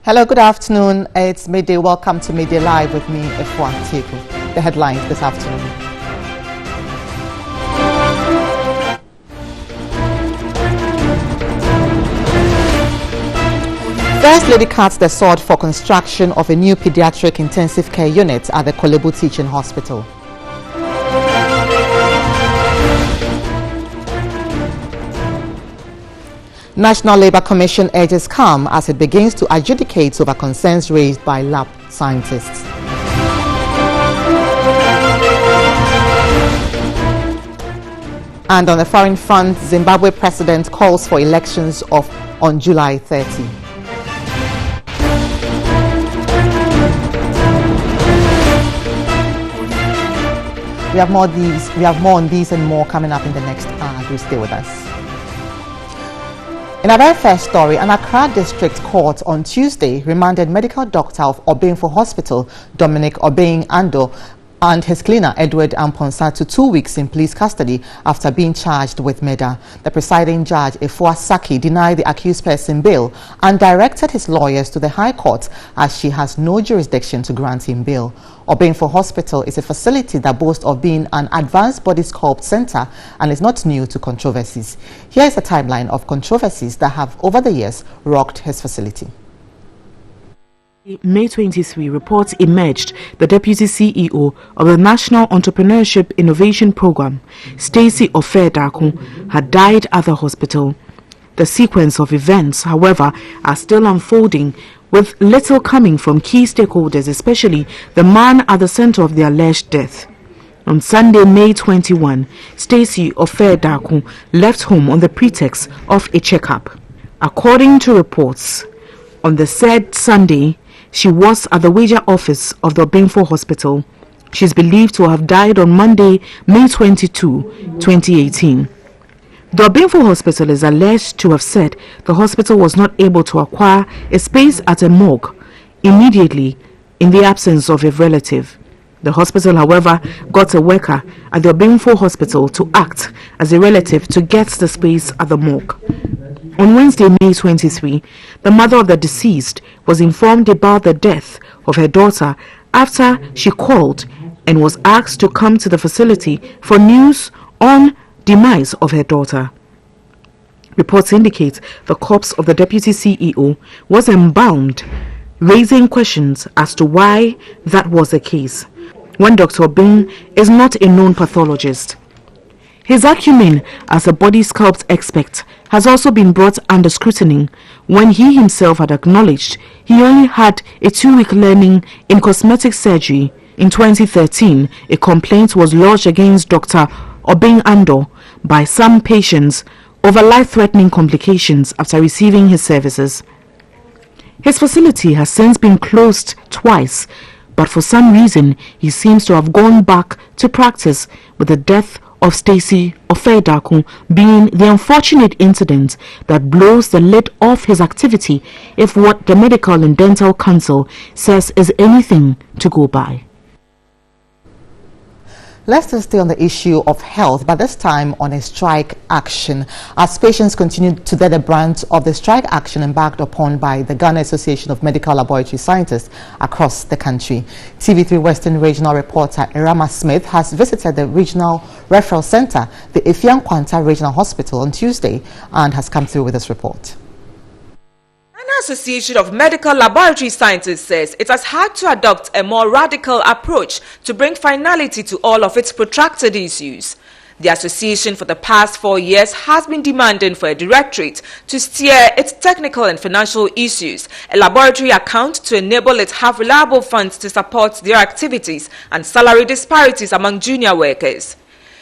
Hello, good afternoon. It's midday. Welcome to Midday Live with me, Efwa Teku. The headlines this afternoon. First Lady cuts the sword for construction of a new pediatric intensive care unit at the Kolebu Teaching Hospital. National Labour Commission urges calm as it begins to adjudicate over concerns raised by lab scientists. And on the foreign front, Zimbabwe president calls for elections on July 30. We have more on these and more coming up in the next hour. Do stay with us. In our very first story, an Accra District Court on Tuesday remanded medical doctor of Obeinfo Hospital, Dominic Obeng Ando, and his cleaner, Edward Amponsa, to 2 weeks in police custody after being charged with murder. The presiding judge, Efua Saki, denied the accused person bail and directed his lawyers to the High Court as she has no jurisdiction to grant him bail. Obeinfo Hospital is a facility that boasts of being an advanced body sculpt center and is not new to controversies. Here is a timeline of controversies that have over the years rocked his facility. May 23, reports emerged the Deputy CEO of the National Entrepreneurship Innovation Program, Stacey Ofedaku, had died at the hospital. The sequence of events, however, are still unfolding, with little coming from key stakeholders, especially the man at the center of the alleged death. On Sunday, May 21, Stacey Ofedaku left home on the pretext of a checkup. According to reports, on the said Sunday, she was at the wager office of the Obeinfo Hospital. She is believed to have died on Monday, May 22, 2018. The Obeinfo Hospital is alleged to have said the hospital was not able to acquire a space at a morgue immediately in the absence of a relative. The hospital, however, got a worker at the Obeinfo Hospital to act as a relative to get the space at the morgue. On Wednesday, May 23, the mother of the deceased was informed about the death of her daughter after she called and was asked to come to the facility for news on demise of her daughter. Reports indicate the corpse of the deputy CEO was embalmed, raising questions as to why that was the case, when Dr. Obeng is not a known pathologist. His acumen as a body sculpt expert has also been brought under scrutiny when he himself had acknowledged he only had a 2-week learning in cosmetic surgery. In 2013, a complaint was lodged against Dr. Obeng Ando by some patients over life-threatening complications after receiving his services. His facility has since been closed twice, but for some reason he seems to have gone back to practice, with the death of Stacey Ofedaku being the unfortunate incident that blows the lid off his activity, if what the Medical and Dental Council says is anything to go by. Let's still stay on the issue of health, but this time on a strike action, as patients continue to bear the brunt of the strike action embarked upon by the Ghana Association of Medical Laboratory Scientists across the country. TV3 Western Regional reporter Irama Smith has visited the Regional Referral Center, the Efian Kwanta Regional Hospital, on Tuesday and has come through with this report. The Association of Medical Laboratory Scientists says it has had to adopt a more radical approach to bring finality to all of its protracted issues. The association for the past 4 years has been demanding for a directorate to steer its technical and financial issues, a laboratory account to enable it have reliable funds to support their activities, and salary disparities among junior workers.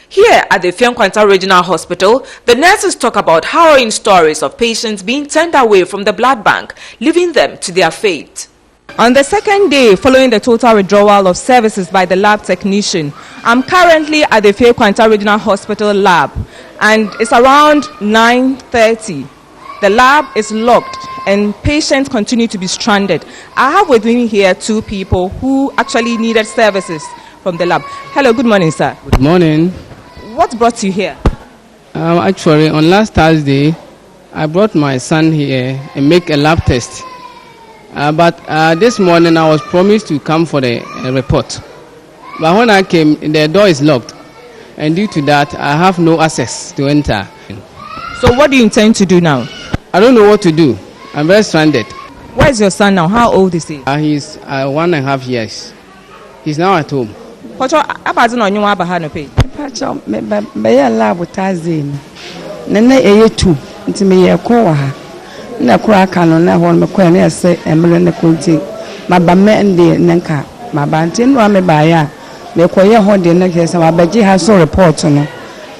Here at the Efian Kwanta Regional Hospital, the nurses talk about harrowing stories of patients being turned away from the blood bank, leaving them to their fate. On the second day following the total withdrawal of services by the lab technician, I'm currently at the Efian Kwanta Regional Hospital lab, and it's around 9:30. The lab is locked and patients continue to be stranded. I have with me here 2 people who actually needed services from the lab. Hello, good morning, sir. Good morning. What brought you here? Actually, on last Thursday, I brought my son here and make a lab test. But this morning I was promised to come for the report. But when I came, the door is locked. And due to that, I have no access to enter. So what do you intend to do now? I don't know what to do. I'm very stranded. Where is your son now? How old is he? He's 1.5 years. He's now at home. Pacho, abazi no nyuma aba ha no pay. Pacho, me lab tazin. Nene eyetu, nti me ye ko wa ha. Na kura aka no na ho me ko na ese emre na konti. Maba me nde nenka. Maba nti no me ba ya. Me ko ye ho de na kese maba gi ha so report no.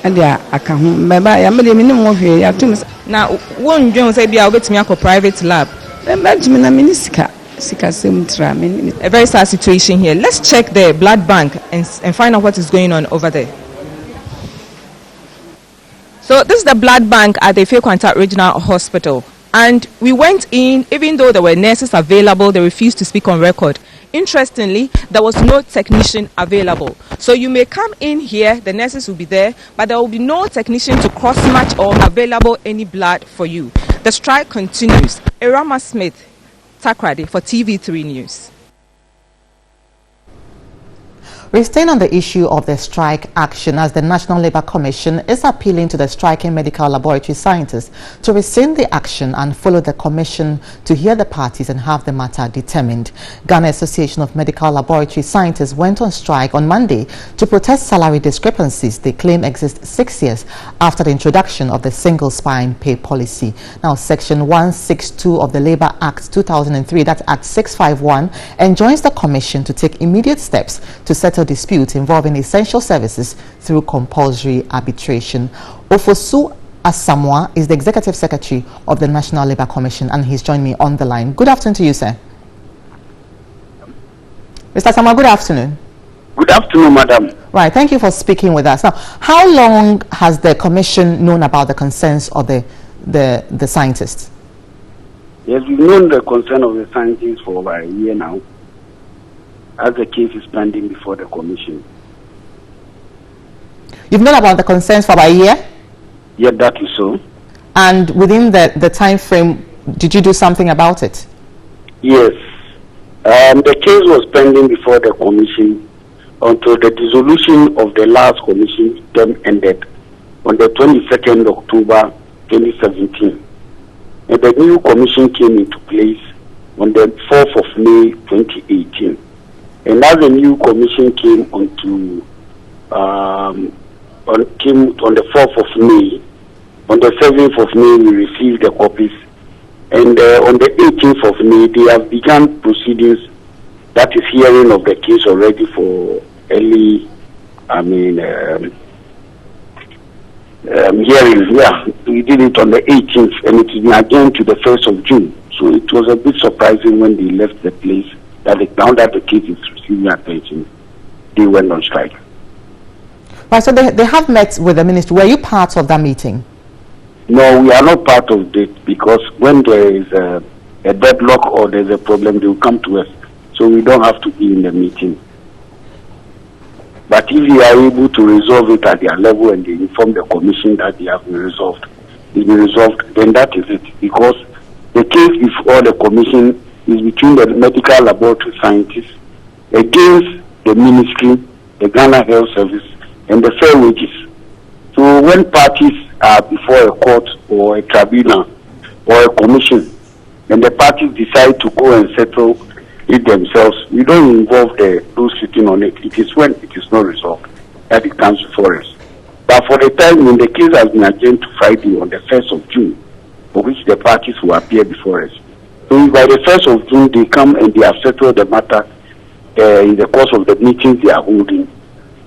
And there aka ho. Me ba ya me de minim ho hwe ya tum. Na won dwen say bia obetimi akọ private lab. Me ba tumi na minisika. A very sad situation here. Let's check the blood bank and find out what is going on over there. So this is the blood bank at the Ifekwanta Regional Hospital. And we went in, even though there were nurses available, they refused to speak on record. Interestingly, there was no technician available. So you may come in here, the nurses will be there, but there will be no technician to cross-match or available any blood for you. The strike continues. Irama Smith, Takrade for TV3 News. We're staying on the issue of the strike action as the National Labour Commission is appealing to the striking medical laboratory scientists to rescind the action and follow the commission to hear the parties and have the matter determined. Ghana Association of Medical Laboratory Scientists went on strike on Monday to protest salary discrepancies they claim exist 6 years after the introduction of the single spine pay policy. Now, Section 162 of the Labour Act 2003, that's Act 651, enjoins the commission to take immediate steps to settle disputes involving essential services through compulsory arbitration. Ofosu Asamoah is the Executive Secretary of the National Labour Commission, and he's joined me on the line. Good afternoon to you, sir. Mr. Asamoah, good afternoon. Good afternoon, madam. Right, thank you for speaking with us. Now, how long has the Commission known about the concerns of the scientists? Yes, we've known the concern of the scientists for over a year now, as the case is pending before the commission. You've known about the concerns for about a year? Yeah, that is so. And within the time frame, did you do something about it? Yes. The case was pending before the commission until the dissolution of the last commission term ended on the 22nd October 2017. And the new commission came into place on the 4th of May 2018. And as the new commission came on the 4th of May, on the 7th of May we received the copies, and on the 18th of May they have begun proceedings, that is hearing of the case already for early, hearing. Yeah, we did it on the 18th, and it has been adjourned to the 1st of June. So it was a bit surprising when they left the place, that now that the case is receiving attention, they went on strike. Right, so they have met with the ministry. Were you part of that meeting? No, we are not part of it, because when there is a deadlock or there's a problem, they will come to us. So we don't have to be in the meeting. But if you are able to resolve it at their level and they inform the commission that they have been resolved, then that is it. Because the case before the commission is between the medical laboratory scientists against the ministry, the Ghana Health Service, and the fair wages. So when parties are before a court or a tribunal or a commission, and the parties decide to go and settle it themselves, we don't involve those sitting on it. It is when it is not resolved that it comes before us. But for the time when the case has been adjourned to Friday on the 1st of June, for which the parties will appear before us. So by the 1st of June, they come and they have settled the matter in the course of the meetings they are holding.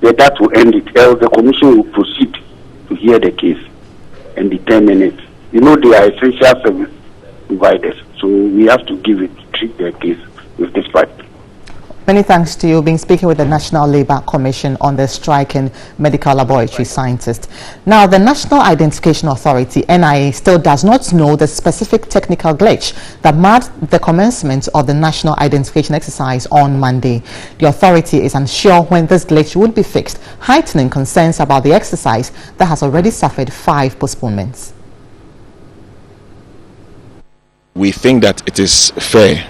That will end it. Else the commission will proceed to hear the case and determine it. You know, they are essential service providers, so we have to treat their case with respect. Many thanks to you being speaking with the National Labour Commission on the striking medical laboratory scientists. Now, the National Identification Authority, NIA, still does not know the specific technical glitch that marred the commencement of the national identification exercise on Monday. The authority is unsure when this glitch would be fixed, heightening concerns about the exercise that has already suffered 5 postponements. We think that it is fair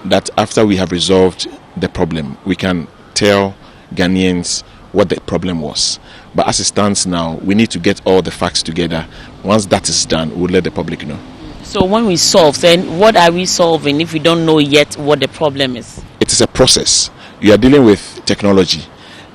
that after we have resolved the problem, we can tell Ghanaians what the problem was. But as it stands now, we need to get all the facts together. Once that is done, we'll let the public know. So when we solve, then what are we solving if we don't know yet what the problem is? It is a process. You are dealing with technology,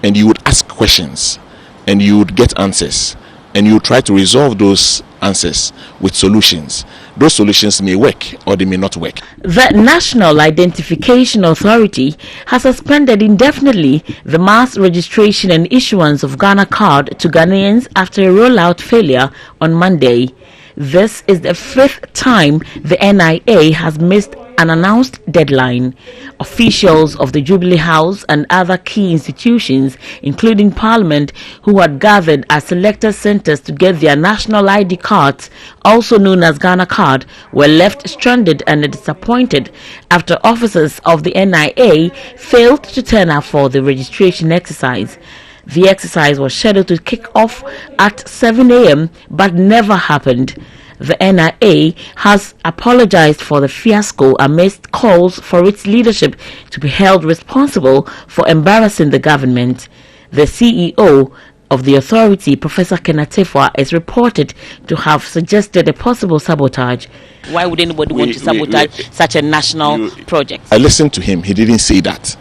and you would ask questions, and you would get answers, and you would try to resolve those answers with solutions. Those solutions may work or they may not work. The National Identification Authority has suspended indefinitely the mass registration and issuance of Ghana card to Ghanaians after a rollout failure on Monday. This is the 5th time the NIA has missed an announced deadline. Officials of the Jubilee House and other key institutions, including Parliament, who had gathered at selected centres to get their national ID cards, also known as Ghana Card, were left stranded and disappointed after officers of the NIA failed to turn up for the registration exercise. The exercise was scheduled to kick off at 7 a.m. but never happened. The NIA has apologized for the fiasco amidst calls for its leadership to be held responsible for embarrassing the government. The CEO of the authority, Professor Kenatefwa, is reported to have suggested a possible sabotage. Why would anybody want to sabotage such a national project? I listened to him. He didn't say that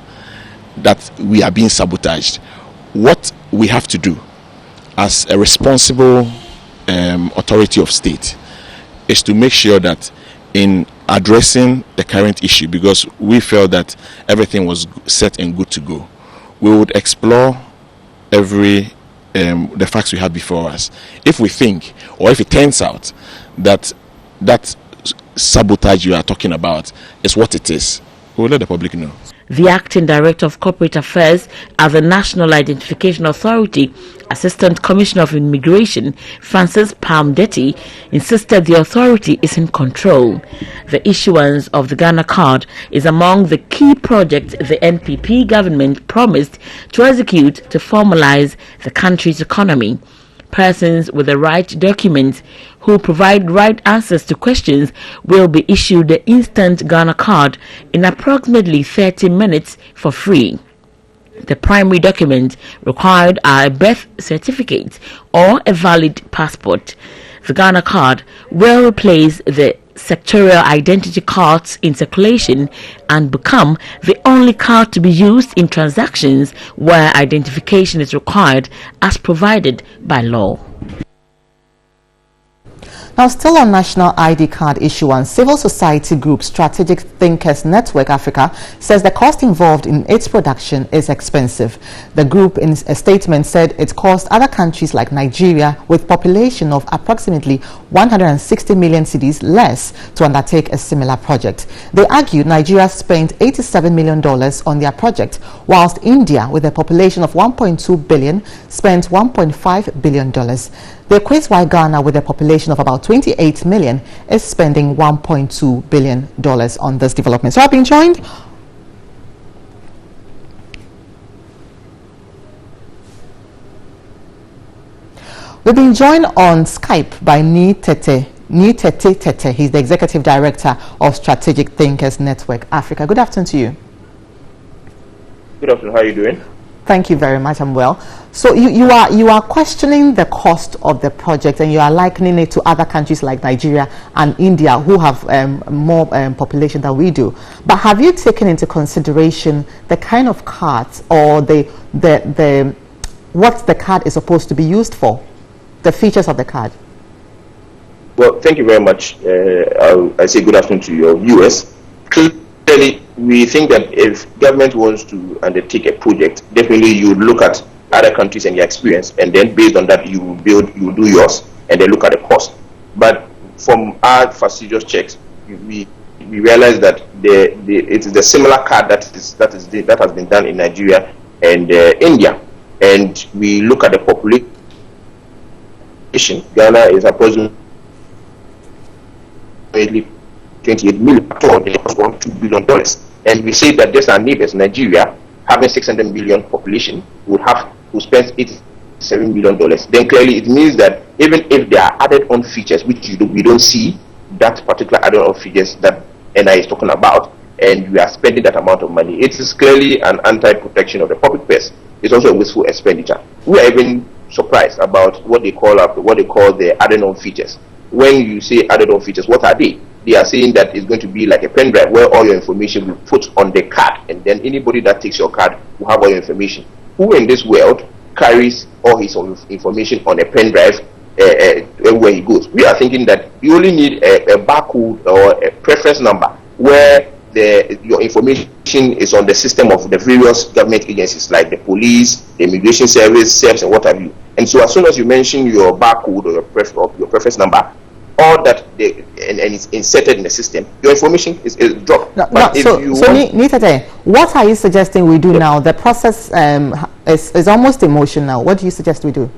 we are being sabotaged. What we have to do as a responsible authority of state is to make sure that in addressing the current issue, because we felt that everything was set and good to go, we would explore the facts we have before us. If we think, or if it turns out that that sabotage you are talking about is what it is, we will let the public know. The acting director of corporate affairs at the National Identification Authority, Assistant Commissioner of Immigration, Francis Palmdetti, insisted the authority is in control. The issuance of the Ghana card is among the key projects the NPP government promised to execute to formalize the country's economy. Persons with the right documents who provide right answers to questions will be issued the instant Ghana card in approximately 30 minutes for free. The primary documents required are a birth certificate or a valid passport. The Ghana card will replace the sectorial identity cards in circulation and become the only card to be used in transactions where identification is required as provided by law. Now, still on national ID card issuance, civil society group Strategic Thinkers Network Africa says the cost involved in its production is expensive. The group in a statement said it cost other countries like Nigeria, with population of approximately 160 million cedis less, to undertake a similar project. They argued Nigeria spent $87 million on their project, whilst India, with a population of 1.2 billion, spent $1.5 billion. They equate why Ghana, with a population of about 28 million, is spending $1.2 billion on this development. So I've been joined on Skype by Ni Tete. He's the Executive Director of Strategic Thinkers Network Africa. Good afternoon to you. Good afternoon. How are you doing? Thank you very much. I'm well. So you are questioning the cost of the project, and you are likening it to other countries like Nigeria and India, who have more population than we do. But have you taken into consideration the kind of cards or the what the card is supposed to be used for, the features of the card? Well, thank you very much. I say good afternoon to your viewers. Clearly, we think that if government wants to undertake a project, definitely you would look at other countries and their experience, and then based on that you do yours, and then look at the cost. But from our fastidious checks, we realize that it is the similar card that has been done in Nigeria and India, and we look at the population. Ghana is approximately 28 million, it costs $2 billion. And we say that just our neighbors, Nigeria, having 600 million population, would have to spend $87 million. Then clearly it means that even if there are added on features, which we don't see, that particular added on features that NI is talking about, and we are spending that amount of money. It is clearly an anti-protection of the public purse. It's also a wasteful expenditure. We are even surprised about what they call the added-on features. When you say added-on features, what are they? They are saying that it's going to be like a pen drive where all your information will be put on the card, and then anybody that takes your card will have all your information. Who in this world carries all his information on a pen drive where he goes? We are thinking that you only need a barcode or a preference number where your information is on the system of the various government agencies like the police, the immigration service, SEPS, and what have you. And so as soon as you mention your barcode or your preference number, all that and it's inserted in the system, your information is dropped. Nitate, what are you suggesting we do now? The process is almost emotional. What do you suggest we do?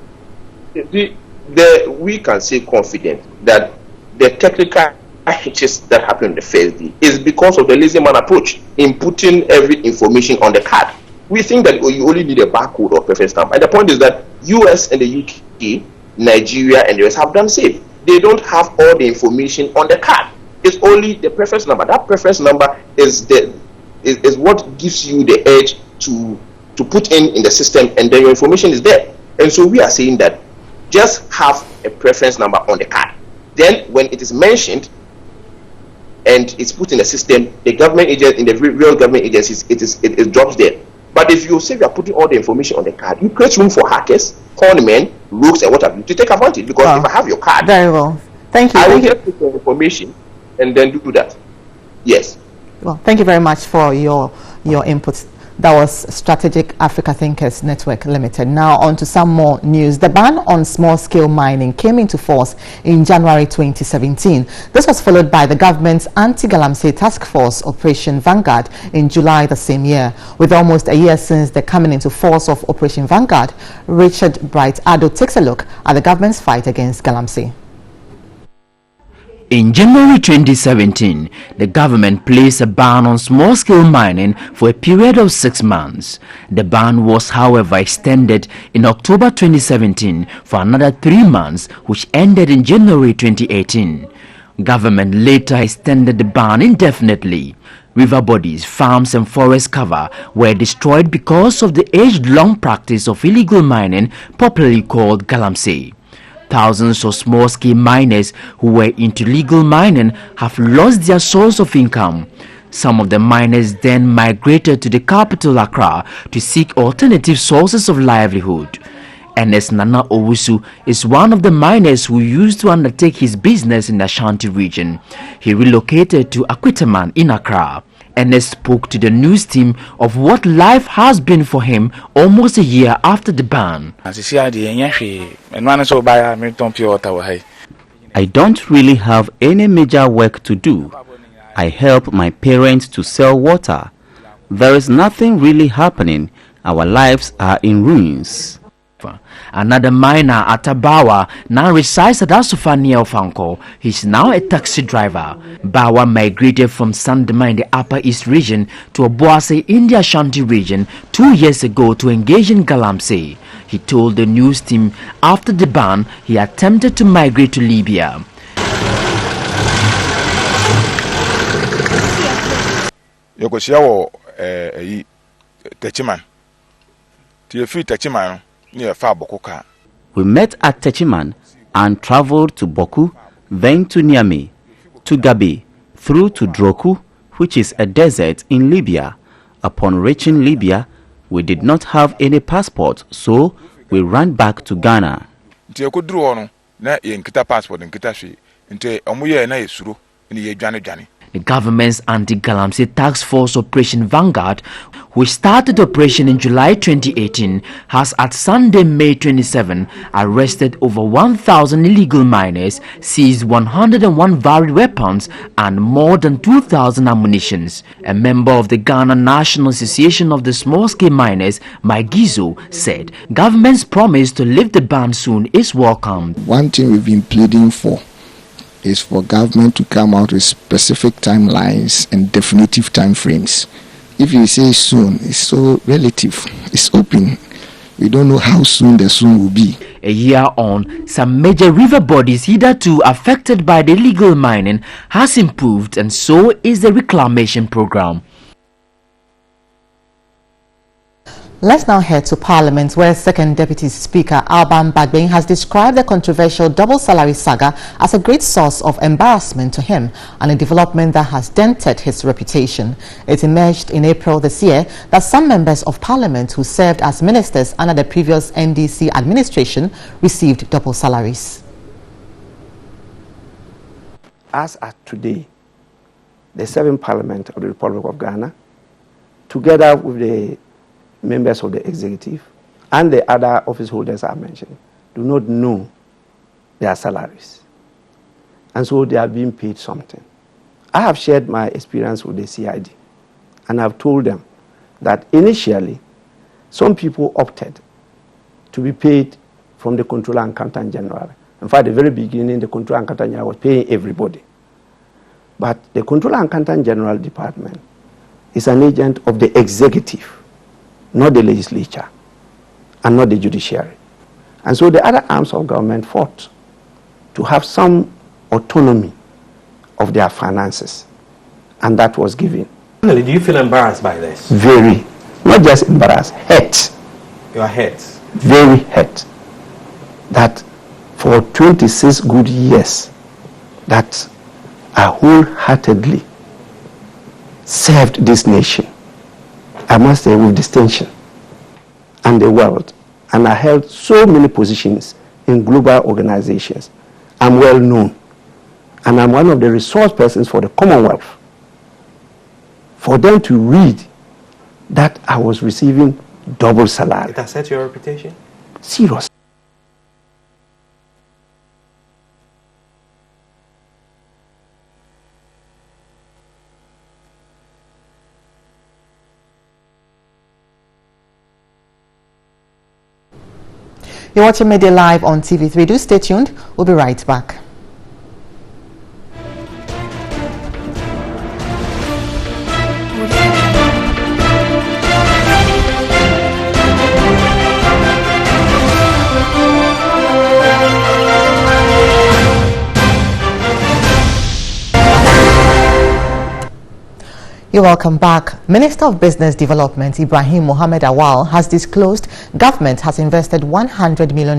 We can say confident that the technical hitches that happened on the first day is because of the lazy man approach in putting every information on the card. We think that you only need a barcode or preference number, and the point is that US and the UK, Nigeria, and the rest have done the same. They don't have all the information on the card. It's only the preference number. That preference number is what gives you the edge to put in the system, and then your information is there. And so we are saying that just have a preference number on the card. Then when it is mentioned and it's put in the system, the government agent in the real government agencies, it drops there. But if you say you are putting all the information on the card, you create room for hackers, conmen, rogues, and what have you to take advantage. Because if I have your card, very well. Thank you. I will just put the information and then do that. Yes. Well, thank you very much for your inputs. That was Strategic Africa Thinkers Network Limited. Now on to some more news. The ban on small-scale mining came into force in January 2017. This was followed by the government's anti-Galamsey task force Operation Vanguard in July the same year. With almost a year since the coming into force of Operation Vanguard, Richard Bright Addo takes a look at the government's fight against Galamsey. In January 2017, the government placed a ban on small-scale mining for a period of 6 months. The ban was, however, extended in October 2017 for another 3 months, which ended in January 2018. Government later extended the ban indefinitely. River bodies, farms and forest cover were destroyed because of the age-long practice of illegal mining, popularly called Galamsey. Thousands of small-scale miners who were into legal mining have lost their source of income. Some of the miners then migrated to the capital Accra to seek alternative sources of livelihood. Ernest Nana Owusu is one of the miners who used to undertake his business in the Ashanti region. He relocated to Akwitaman in Accra. Ernest spoke to the news team of what life has been for him almost a year after the ban. I don't really have any major work to do. I help my parents to sell water. There is nothing really happening. Our lives are in ruins. Another miner at Tabawa now resides at Asufa near Ofanko. He's now a taxi driver. Bawa migrated from Sandema in the Upper East region to Obuasi in the Ashanti region 2 years ago to engage in Galamsey. He told the news team after the ban he attempted to migrate to Libya. We met at Techiman and traveled to Boku, then to Niamey, to Gabi, through to Droku, which is a desert in Libya. Upon reaching Libya, we did not have any passport, so we ran back to Ghana. The government's anti-Galamsey task force Operation Vanguard, which started operation in July 2018, has at Sunday, May 27, arrested over 1,000 illegal miners, seized 101 varied weapons and more than 2,000 ammunitions. A member of the Ghana National Association of the Small-Scale Miners, Mike Gizo, said government's promise to lift the ban soon is welcomed. One thing we've been pleading for is for government to come out with specific timelines and definitive time frames. If you say soon, it's so relative, it's open. We don't know how soon the soon will be. A year on, some major river bodies hitherto affected by the illegal mining has improved, and so is the reclamation program. Let's now head to Parliament, where Second Deputy Speaker Alban Bagbin has described the controversial double salary saga as a great source of embarrassment to him and a development that has dented his reputation. It emerged in April this year that some members of Parliament who served as ministers under the previous NDC administration received double salaries. As at today, the 7th Parliament of the Republic of Ghana, together with the members of the executive and the other office holders I mentioned, do not know their salaries. And so they are being paid something. I have shared my experience with the CID, and I've told them that initially some people opted to be paid from the Controller and Accountant General. In fact, at the very beginning, the Controller and Accountant General was paying everybody. But the Controller and Accountant General Department is an agent of the executive, not the legislature, and not the judiciary. And so the other arms of government fought to have some autonomy of their finances, and that was given. Do you feel embarrassed by this? Very. Not just embarrassed, hurt. You are hurt? Very hurt. That for 26 good years, that I wholeheartedly served this nation, I must say with distinction, and the world. And I held so many positions in global organizations. I'm well known. And I'm one of the resource persons for the Commonwealth. For them to read that I was receiving double salary. It has set your reputation? Serious. You're watching Middaylive on TV3. Do stay tuned. We'll be right back. You're welcome back. Minister of Business Development Ibrahim Mohammed Awal has disclosed government has invested $100 million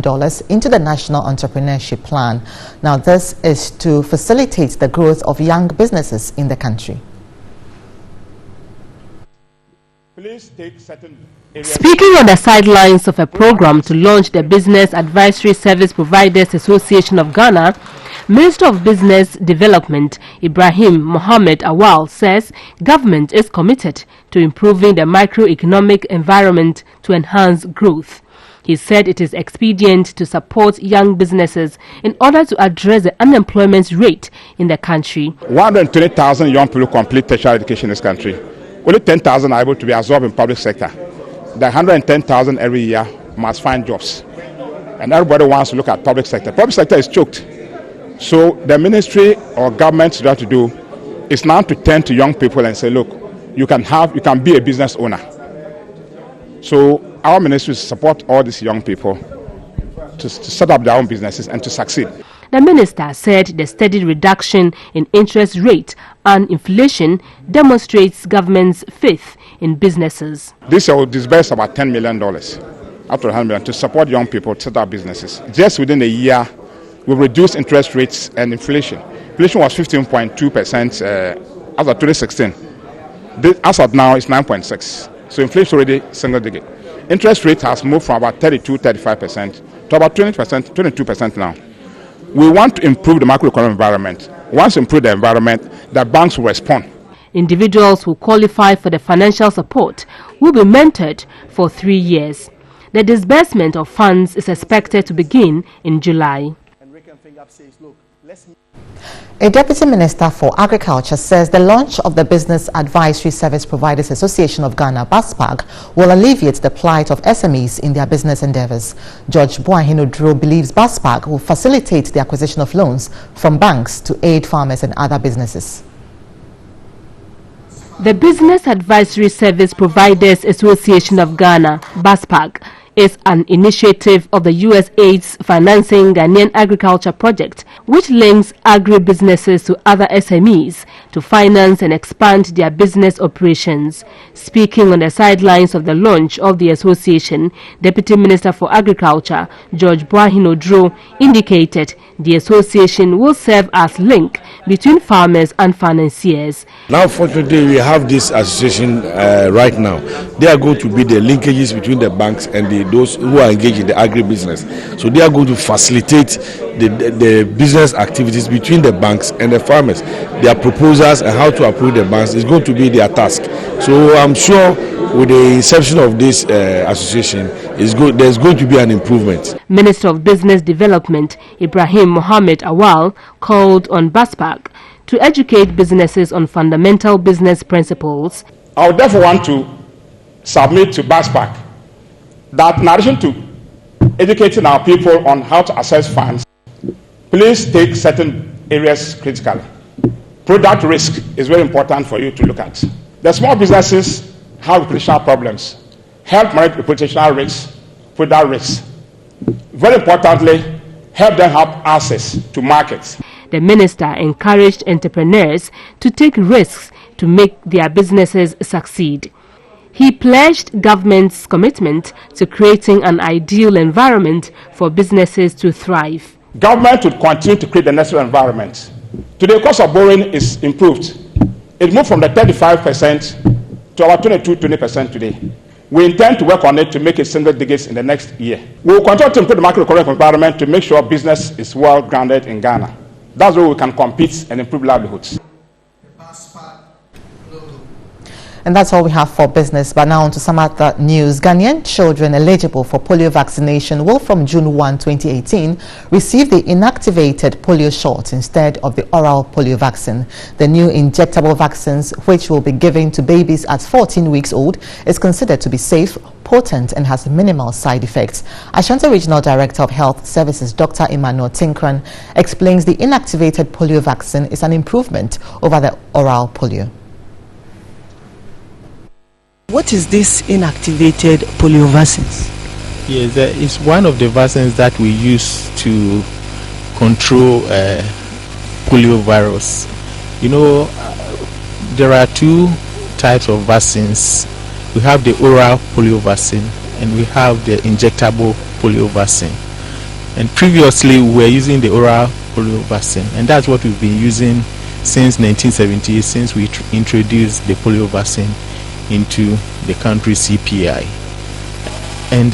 into the National Entrepreneurship Plan. Now, this is to facilitate the growth of young businesses in the country. Speaking on the sidelines of a program to launch the Business Advisory Service Providers Association of Ghana, Minister of Business Development Ibrahim Mohammed Awal says government is committed to improving the microeconomic environment to enhance growth. He said it is expedient to support young businesses in order to address the unemployment rate in the country. 120,000 young people complete tertiary education in this country. Only 10,000 are able to be absorbed in public sector. The 110,000 every year must find jobs. And everybody wants to look at public sector. Public sector is choked. So the ministry or government should have to do is now to turn to young people and say, look, you can be a business owner. So our ministry support all these young people to set up their own businesses and to succeed. The minister said the steady reduction in interest rate and inflation demonstrates government's faith in businesses. This year will disburse about $10 million, up to $100 million, to support young people to set up businesses. Just within a year, we've reduced interest rates and inflation. Inflation was 15.2% as of 2016. As of now, it's 9.6%. So inflation already single digit. Interest rate has moved from about 32-35% to about 20%, 22% now. We want to improve the macroeconomic environment. Once we improve the environment, the banks will respond. Individuals who qualify for the financial support will be mentored for 3 years. The disbursement of funds is expected to begin in July. A Deputy Minister for Agriculture says the launch of the Business Advisory Service Providers Association of Ghana, BASPAG, will alleviate the plight of SMEs in their business endeavors. Judge Boahino Dro believes BASPAG will facilitate the acquisition of loans from banks to aid farmers and other businesses. The Business Advisory Service Providers Association of Ghana, BASPAG, is an initiative of the USAID's financing Ghanaian agriculture project, which links agribusinesses to other SMEs to finance and expand their business operations. Speaking on the sidelines of the launch of the association, Deputy Minister for Agriculture, George Boahin Odro, indicated the association will serve as link between farmers and financiers. Now, fortunately, we have this association right now. They are going to be the linkages between the banks and those who are engaged in the agribusiness. So they are going to facilitate the business activities between the banks and the farmers. Their proposals and how to approve the banks is going to be their task. So I'm sure with the inception of this association, there's going to be an improvement. Minister of Business Development Ibrahim Mohammed Awal called on BASPAC to educate businesses on fundamental business principles. I would therefore want to submit to BASPAC that in addition to educating our people on how to access funds, please take certain areas critically. Product risk is very important for you to look at. The small businesses have reputational problems, help manage reputational risks, product risks. Very importantly, help them have access to markets. The minister encouraged entrepreneurs to take risks to make their businesses succeed. He pledged government's commitment to creating an ideal environment for businesses to thrive. Government would continue to create the necessary environment. Today, the cost of borrowing is improved. It moved from the 35% to about 22-20% today. We intend to work on it to make it single digits in the next year. We will continue to improve the macroeconomic environment to make sure business is well grounded in Ghana. That's where we can compete and improve livelihoods. And that's all we have for business. But now on to some other news. Ghanaian children eligible for polio vaccination will from June 1, 2018 receive the inactivated polio shot instead of the oral polio vaccine. The new injectable vaccines, which will be given to babies at 14 weeks old, is considered to be safe, potent and has minimal side effects. Ashanti Regional Director of Health Services Dr. Emmanuel Tinkran explains the inactivated polio vaccine is an improvement over the oral polio. What is this inactivated polio vaccines? Yes, it's one of the vaccines that we use to control polio virus. You know, there are two types of vaccines. We have the oral polio vaccine and we have the injectable polio vaccine. And previously we were using the oral polio vaccine, and that's what we've been using since 1970, since we introduced the polio vaccine into the country's CPI. And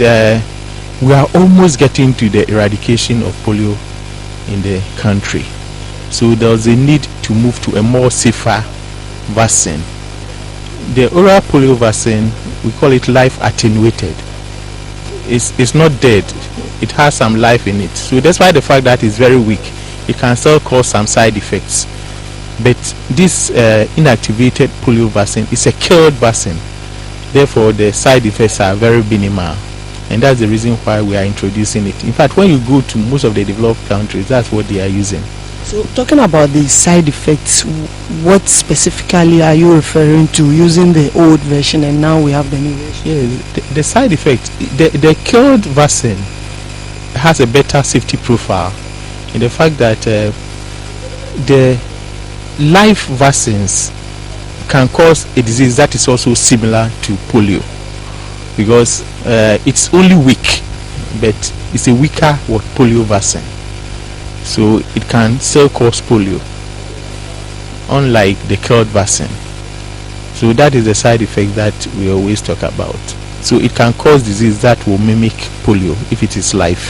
we are almost getting to the eradication of polio in the country. So there's a need to move to a more safer vaccine. The oral polio vaccine, we call it life attenuated. It's not dead. It has some life in it. So despite the fact that it's very weak, it can still cause some side effects. But this inactivated polio vaccine is a killed vaccine. Therefore, the side effects are very minimal. And that's the reason why we are introducing it. In fact, when you go to most of the developed countries, that's what they are using. So, talking about the side effects, what specifically are you referring to, using the old version and now we have the new version? Yes, the side effect, the killed vaccine has a better safety profile in the fact that the live vaccines can cause a disease that is also similar to polio, because it's only weak, but it's a weaker polio vaccine, so it can still cause polio, unlike the killed vaccine. So that is the side effect that we always talk about. So it can cause disease that will mimic polio if it is live.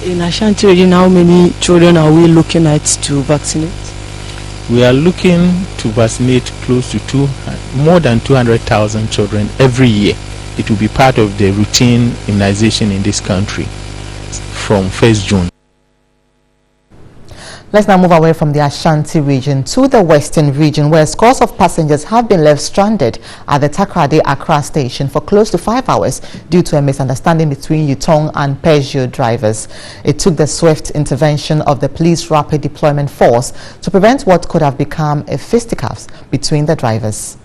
In Ashanti region, how many children are we looking at to vaccinate? We are looking to vaccinate close to more than 200,000 children every year. It will be part of the routine immunization in this country from 1st June. Let's now move away from the Ashanti region to the Western region, where scores of passengers have been left stranded at the Takoradi Accra station for close to 5 hours due to a misunderstanding between Yutong and Peugeot drivers. It took the swift intervention of the police rapid deployment force to prevent what could have become a fisticuffs between the drivers.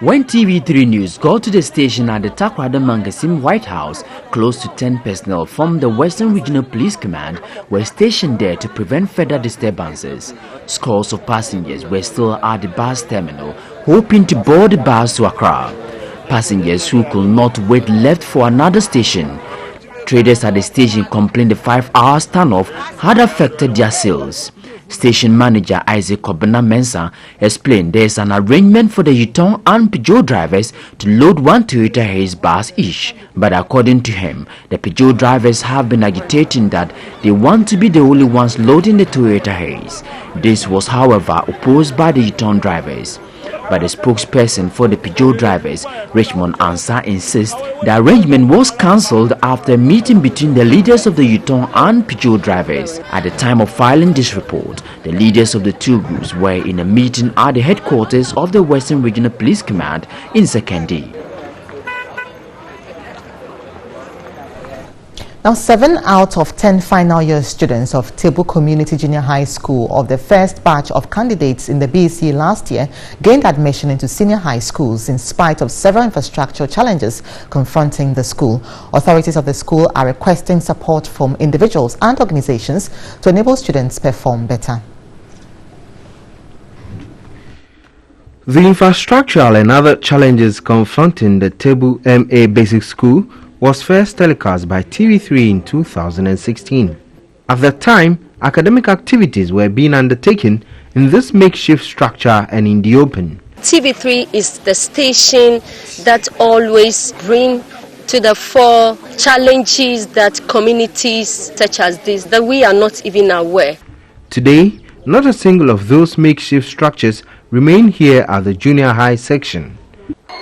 When TV3 News got to the station at the Takrada Mangasim White House, close to 10 personnel from the Western Regional Police Command were stationed there to prevent further disturbances. Scores of passengers were still at the bus terminal, hoping to board the bus to Accra. Passengers who could not wait left for another station. Traders at the station complained the 5-hour standoff had affected their sales. Station manager Isaac Kobena Mensah explained there is an arrangement for the Yutong and Peugeot drivers to load one Toyota Haze bus each. But according to him, the Peugeot drivers have been agitating that they want to be the only ones loading the Toyota Haze. This was, however, opposed by the Yutong drivers. But the spokesperson for the Peugeot drivers, Richmond Ansah, insists the arrangement was cancelled after a meeting between the leaders of the Yutong and Peugeot drivers. At the time of filing this report, the leaders of the two groups were in a meeting at the headquarters of the Western Regional Police Command in Sekendi. Now, 7 out of 10 final year students of Tebu Community Junior High School of the first batch of candidates in the BEC last year gained admission into senior high schools in spite of several infrastructural challenges confronting the school. Authorities of the school are requesting support from individuals and organizations to enable students perform better. The infrastructural and other challenges confronting the Tebu MA Basic School was first telecast by TV3 in 2016. At that time, academic activities were being undertaken in this makeshift structure and in the open. TV3 is the station that always brings to the fore challenges that communities such as this, that we are not even aware. Today, not a single of those makeshift structures remain here at the junior high section.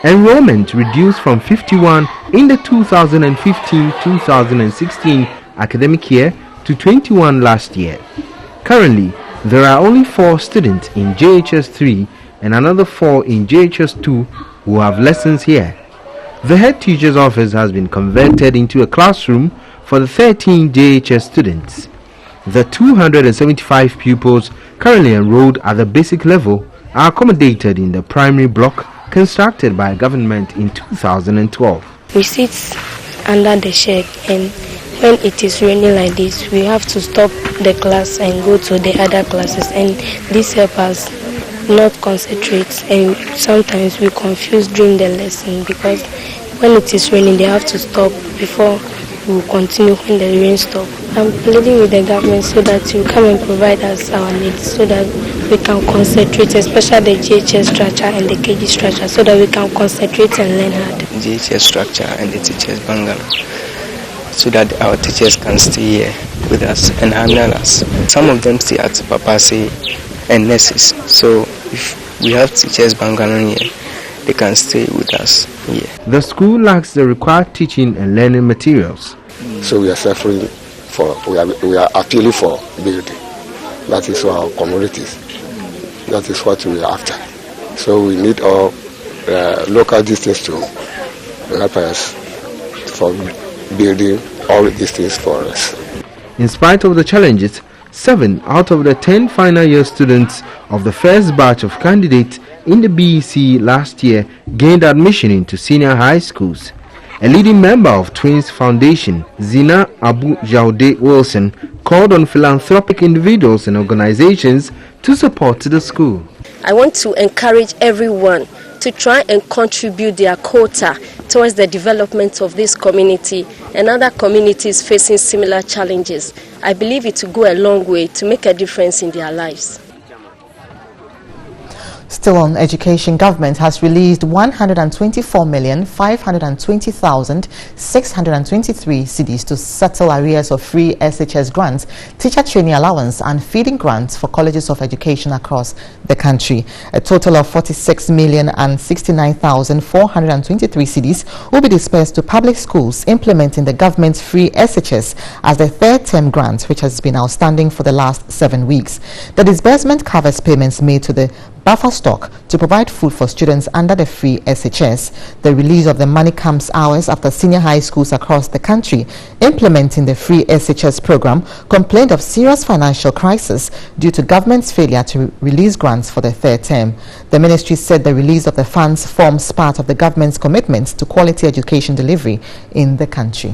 Enrollment reduced from 51 in the 2015-2016 academic year to 21 last year. Currently, there are only 4 students in JHS 3 and another 4 in JHS 2 who have lessons here. The head teacher's office has been converted into a classroom for the 13 JHS students. The 275 pupils currently enrolled at the basic level are accommodated in the primary block constructed by government in 2012. We sit under the shed, and when it is raining like this, we have to stop the class and go to the other classes, and this helps us not concentrate, and sometimes we confuse during the lesson because when it is raining they have to stop before we continue when the rain stops. I'm pleading with the government so that you come and provide us our needs so that we can concentrate, especially the GHS structure and the KG structure, so that we can concentrate and learn hard. GHS structure and the teachers bungalow, so that our teachers can stay here with us and handle us. Some of them stay at Papase and nurses, so if we have teachers bungalow here, they can stay with us here. The school lacks the required teaching and learning materials. So we are suffering for, we are appealing for building. That is our communities. That is what we are after. So we need all local distance to help us for building all these things for us. In spite of the challenges, 7 out of the 10 final year students of the first batch of candidates in the BEC last year gained admission into senior high schools. A leading member of Twins Foundation, Zina Abu Jaude Wilson, called on philanthropic individuals and organizations to support the school. I want to encourage everyone to try and contribute their quota towards the development of this community and other communities facing similar challenges. I believe it will go a long way to make a difference in their lives. Still on education, government has released 124,520,623 cedis to settle arrears of free SHS grants, teacher training allowance and feeding grants for colleges of education across the country. A total of 46,069,423 cedis will be dispersed to public schools implementing the government's free SHS as the third term grant, which has been outstanding for the last 7 weeks. The disbursement covers payments made to the buffer stock to provide food for students under the free SHS, the release of the money camps hours after senior high schools across the country implementing the free SHS program complained of serious financial crisis due to government's failure to release grants for the third term. The ministry said the release of the funds forms part of the government's commitment to quality education delivery in the country.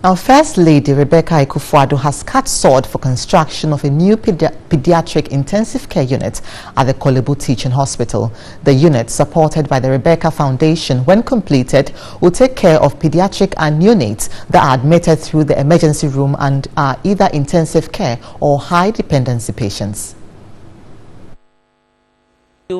Our First Lady Rebecca Ekufuado has cut sword for construction of a new pediatric intensive care unit at the Kolebu Teaching Hospital. The unit, supported by the Rebecca Foundation, when completed, will take care of pediatric and neonates that are admitted through the emergency room and are either intensive care or high dependency patients.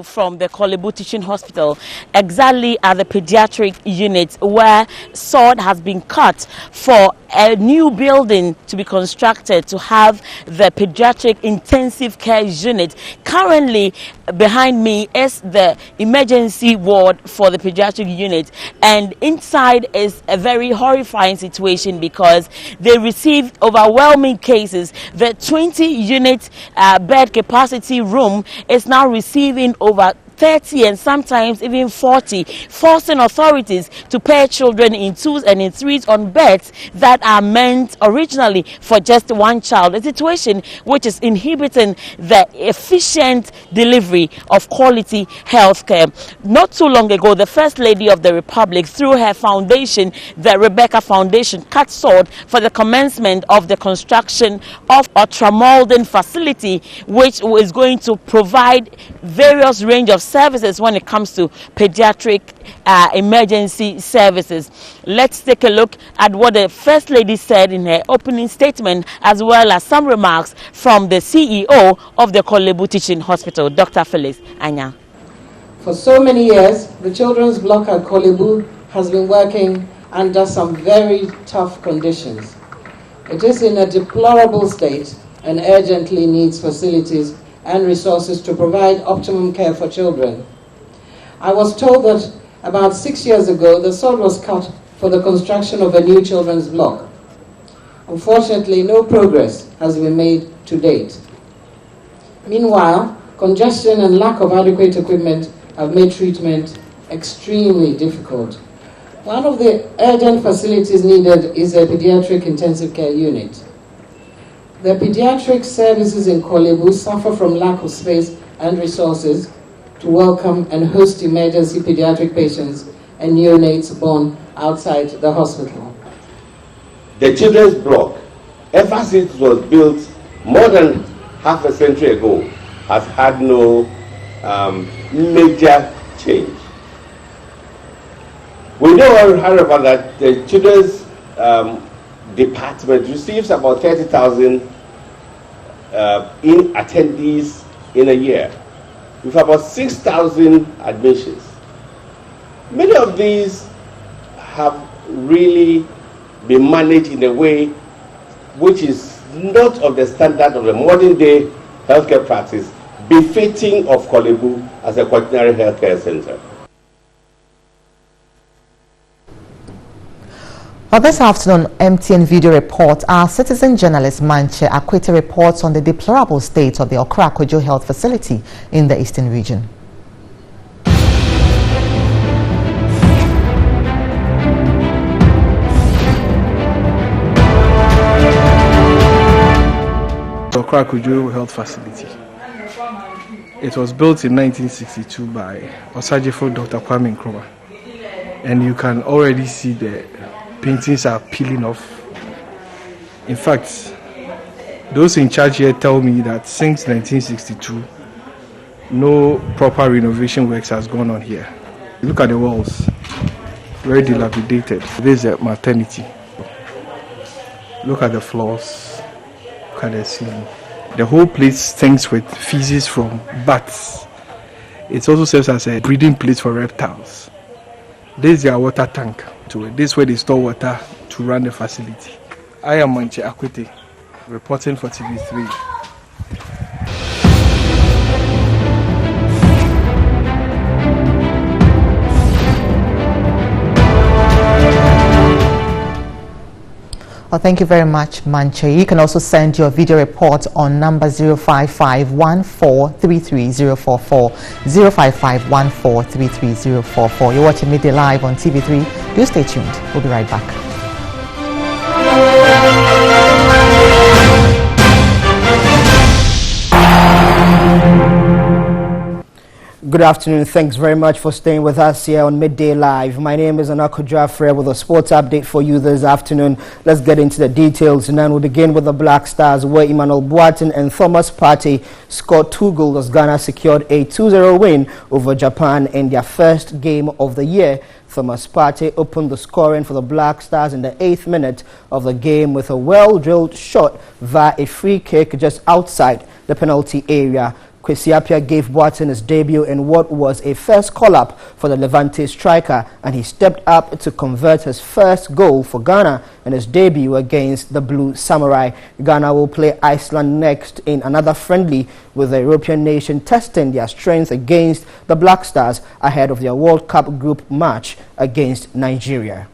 From the Kolebu Teaching Hospital, exactly at the pediatric unit where sword has been cut for a new building to be constructed to have the pediatric intensive care unit. Currently behind me is the emergency ward for the pediatric unit, and inside is a very horrifying situation because they received overwhelming cases. The 20-unit bed capacity room is now receiving over 30 and sometimes even 40, forcing authorities to pair children in 2s and in 3s on beds that are meant originally for just one child, a situation which is inhibiting the efficient delivery of quality health care. Not too long ago, the First Lady of the Republic, through her foundation, the Rebecca Foundation, cut sword for the commencement of the construction of a ultramolding facility, which is going to provide various range of services when it comes to pediatric emergency services. Let's take a look at what the First Lady said in her opening statement, as well as some remarks from the CEO of the Kolebu Teaching Hospital, Dr. Phyllis Anya. For so many years, the children's block at Kolebu has been working under some very tough conditions. It is in a deplorable state and urgently needs facilities and resources to provide optimum care for children. I was told that about 6 years ago, the sword was cut for the construction of a new children's block. Unfortunately, no progress has been made to date. Meanwhile, congestion and lack of adequate equipment have made treatment extremely difficult. One of the urgent facilities needed is a pediatric intensive care unit. The pediatric services in Kolebu suffer from lack of space and resources to welcome and host emergency pediatric patients and neonates born outside the hospital. The children's block, ever since it was built more than half a century ago, has had no major change. We know, however, that the children's department receives about 30,000 in attendees in a year, with about 6,000 admissions. Many of these have really been managed in a way which is not of the standard of the modern day healthcare practice, befitting of Kolebu as a quaternary healthcare center. Well, this afternoon, MTN Video Report, our citizen journalist Manche Akwete reports on the deplorable state of the Okra-Akwadwo Health Facility in the Eastern Region. The Okra-Akwadwo Health Facility. It was built in 1962 by Osajifo Dr. Kwame Nkrumah, and you can already see the paintings are peeling off. In fact, those in charge here tell me that since 1962, no proper renovation works has gone on here. Look at the walls, very dilapidated. This is a maternity. Look at the floors, look at the ceiling. The whole place stinks with feces from bats. It also serves as a breeding place for reptiles. This is their water tank. This is where they store water to run the facility. I am Manche Akwete, reporting for TV3. Well, thank you very much, Manche. You can also send your video report on number 05514330044, 05514330044. You're watching Midday Live on TV3. Do stay tuned. We'll be right back. Good afternoon. Thanks very much for staying with us here on Midday Live. My name is Anako Jafre with a sports update for you this afternoon. Let's get into the details. And then we'll begin with the Black Stars, where Emmanuel Boateng and Thomas Partey scored 2 goals as Ghana secured a 2-0 win over Japan in their first game of the year. Thomas Partey opened the scoring for the Black Stars in the 8th minute of the game with a well-drilled shot via a free kick just outside the penalty area. Kwesi Appiah gave Boateng his debut in what was a first call-up for the Levante striker, and he stepped up to convert his first goal for Ghana in his debut against the Blue Samurai. Ghana will play Iceland next in another friendly, with the European nation testing their strength against the Black Stars ahead of their World Cup group match against Nigeria.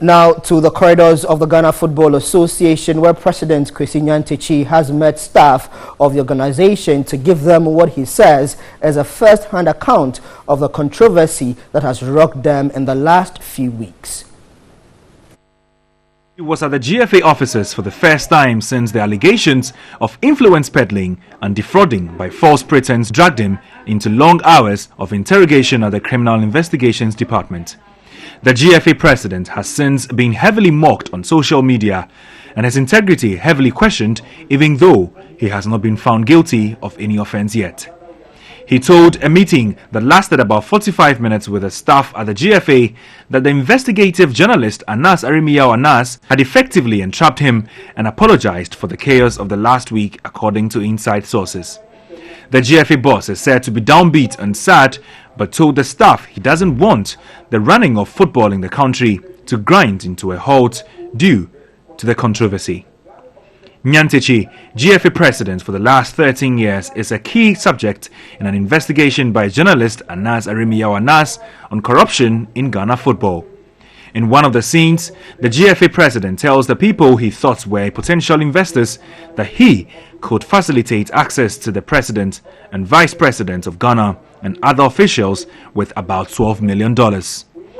Now to the corridors of the Ghana Football Association, where President Kwesi Nyantakyi has met staff of the organization to give them what he says is a first-hand account of the controversy that has rocked them in the last few weeks. He was at the GFA offices for the first time since the allegations of influence peddling and defrauding by false pretense dragged him into long hours of interrogation at the Criminal Investigations Department. The GFA president has since been heavily mocked on social media and his integrity heavily questioned, even though he has not been found guilty of any offense yet. He told a meeting that lasted about 45 minutes with the staff at the GFA that the investigative journalist Anas Arimiyahu Anas had effectively entrapped him and apologized for the chaos of the last week, according to inside sources. The GFA boss is said to be downbeat and sad, but told the staff he doesn't want the running of football in the country to grind into a halt due to the controversy. Nyantakyi, GFA president for the last 13 years, is a key subject in an investigation by journalist Anas Arimiyahu Anas on corruption in Ghana football. In one of the scenes, the GFA president tells the people he thought were potential investors that he could facilitate access to the president and vice president of Ghana and other officials with about $12 million.